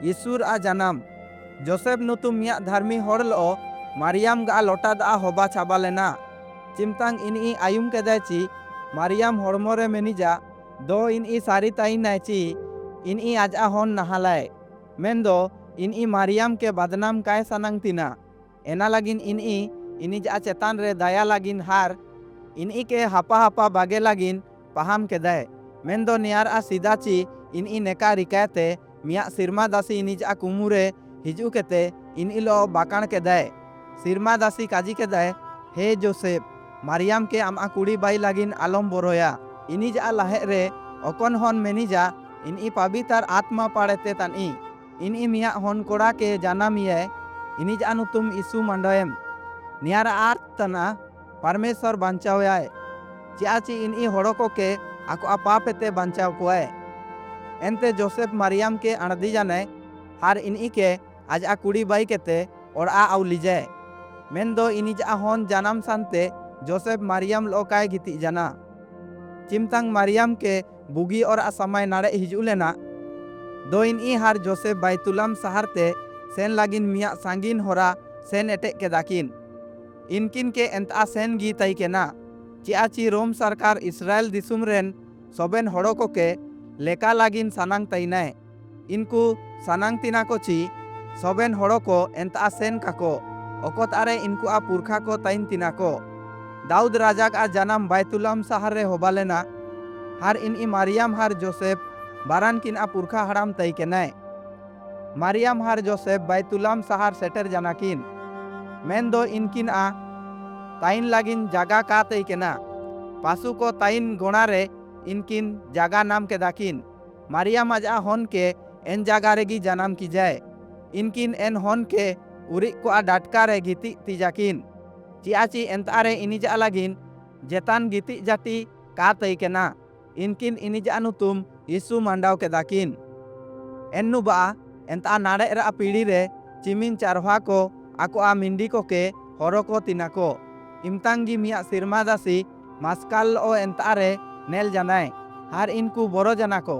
यीशुर आ जनाम Joseph नुतुम मिया धर्मी हर लो मारियाम गा लोटा दा होबा चाबा लेना चिमतांग इनी आयुम केदाय ची मारियाम हड़मोरे मेनिजा दो इनी सारी ताइन ची इनी आज आ हन नहालाय मेन दो इनी मारियाम के बदनाम काय सनंग तिना एना लगिन इनी जा चेतान रे दया लगिन हार इनी के हापा हापा बागे लगिन पहाम केदाय मेन दो नियार आ सीधा ची इनी नेका रिकायते मिया सिरमा दासी इनी जा कुमुरे हिजू केते इनी लो बाकाण केदाय सिरमा दासी काजी केदाय हे जोसेफ मारियाम के आमा कुड़ी बाई लगिन आलम बोरोया इनी जा लाहे रे अकन हन मेनिजा इनी पवित्र आत्मा पाड़ेते तनी इनी मिया हन कोड़ा के जानाम ये इनी जा नुतुम यीशु मंडोयम नियार आर्थ तना परमेश्वर बांचावयाय चियाची इनी हड़ो को के आको पापेते बांचाव कोय एनते जोसेफ मारियाम के अणदी जाने हार इनी के आज आ कुड़ी बाई केते और आ लीजे मेन दो इनी जा हन जानाम सानते जोसेफ मारियाम लोकाय गिति जाना चिमतांग मारियाम के बुगी और असमय नाड़े हिजू लेना दो इनी हार जोसेफ बैतुलम शहरते सेन लागिन मिया सांगिन होरा सेन एटे के दाकिन इनकिन के एंता सेन गी तई केना चियाची रोम सरकार इसराइल दिसुम रेन सोबेन हड़ो को के लेका लागिन सनांग तईनाय इनको सनांग तिना को ची सोबेन हड़ो को एंता सेन काको ओकोत आरे इनको आ पुरखा को तईन तिना को दाऊद राजा का जनाम बैतुलम शहर रे होबा लेना हार इनी मारियाम हार जोसेफ बारान किन आ पुरखा हड़ाम तई केनाय मारियाम हार जोसेफ बैतुलम शहर सेटर जनाकिन मेन दो इनकिन आ ताइन लागिन जागा का तई केना पासु को ताइन गोणा रे इनकिन जागा नाम के दाकिन मारियाम आज आ हन के एन जागा रेगी जनाम की जाए इनकिन एन हन के उरी को आ डाटका रे गिति तिजाकिन चियाची एंतारे इनी जा लागिन जेतान गिति जाति का तई केना इनकिन इनी जा नुतुम यीशु मंडाव के दाकिन एन्नु बा एंता नाड़े रा पीढ़ी रे चिमिन चारवा को आको आ मिंडी को के हरो को तिना को इमतांगी मिया सिरमा दासी मास्काल ओ एंतारे नेल जानाय हार इनको बोरो जाना को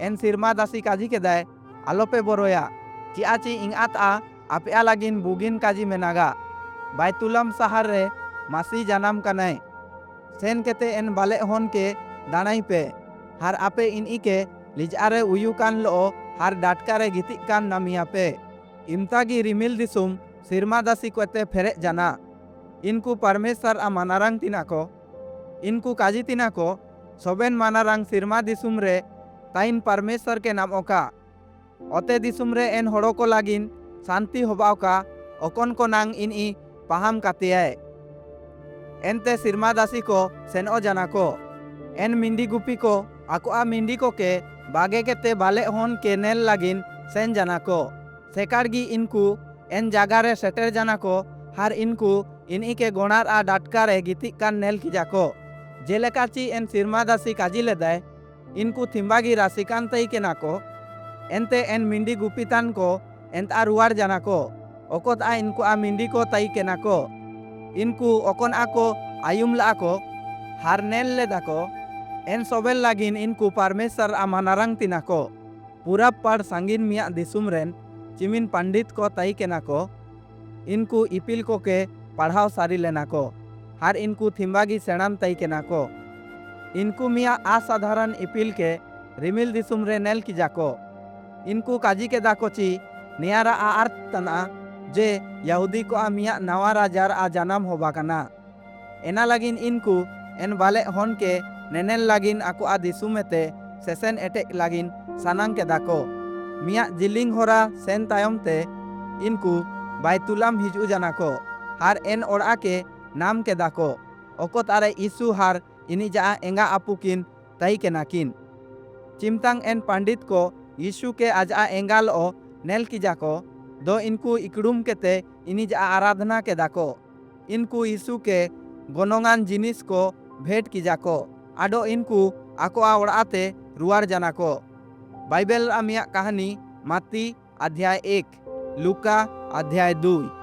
एन सिरमा दासी काजी के दाय आलोपे बोरोया चियाची इंगात आ आपे लागिन बुगिन काजी मेनागा बैतुलम शहर रे मासी जनाम कनाय सेन केते एन बाले हन के दानाई पे हार आपे इनी के लिजारे उयु कान लो हार डाटका रे गिति कान नामिया पे इमतागी रिमिल दिसुम सिरमा दासी कोते फेरे जाना इनको परमेश्वर आ मानारंग तिना को इनको काजी तिना को सोबेन मानारंग सिरमा दिसुम रे ताइन परमेश्वर के नाम ओका ओते दिसुम रे एन हड़ो को लागिन शांति होबाव का ओकन को नांग इनी पहाम कातियाय एनते सिरमा दासी को सेनो जाना को एन मिंडी गुपी को आको आ मिंडी को के बागे केते बाले हन के नेल लागिन सेन जाना को सेकारगी इनको एन जागा रे सेटर जाना को हार इनको इनी के गोणार आ डाटका रे गिति कान नेल की जाको जेलेकाची एन सिरमा दासी काजी लेदाय इनको थिम्बागी राशिकान तई केना को एनते एन मिंडी गुपीतान को एंता रुआर जाना को ओकोत आ इनको आ मिंडी को तई केना को इनको ओकन आको आयुम ला को हार नेल लेदा को एन सोबेल लागिन इनको परमेश्वर आ मानारंग तिना को पूरा पड़ सांगिन मिया दिसुम रेन चिमिन पंडित को तई केना को इनको इपिल को के पढ़ाव सारी लेना को हार इनको थिम्बागी सेणाम तई केना को इनको मिया असाधारण इपिल के रिमिल दिसुम रे नेल की जाको इनको काजी के दाकोची नियारा आ अर्थ तना जे यहूदी को आ मिया नवा राजार आ जनाम होबा कना एना लागिन इनको एन बाले हन के नेनेल लागिन आको आ दिसुमेते सेसेन एटे लागिन सानांग के दाको मिया जिलिंग होरा सेन तायम ते इनको बैतुलम हिजू जाना को हार एन ओड़ा के नाम के दाको ओको तारे यीशु हार इनी जा एंगा आपुकिन तई के नाकिन चिमतांग एन पंडित को यीशु के आज आ एंगाल ओ नेल की जाको दो इनको इकड़ुम केते इनी जा आराधना के दाको इनको यीशु के गोनोंगान जिनिस को भेंट की जाको आडो इनको आको आ ओड़ाते रुआर जाना को बाइबल आमिया कहानी माती अध्याय 1 लुका अध्याय 2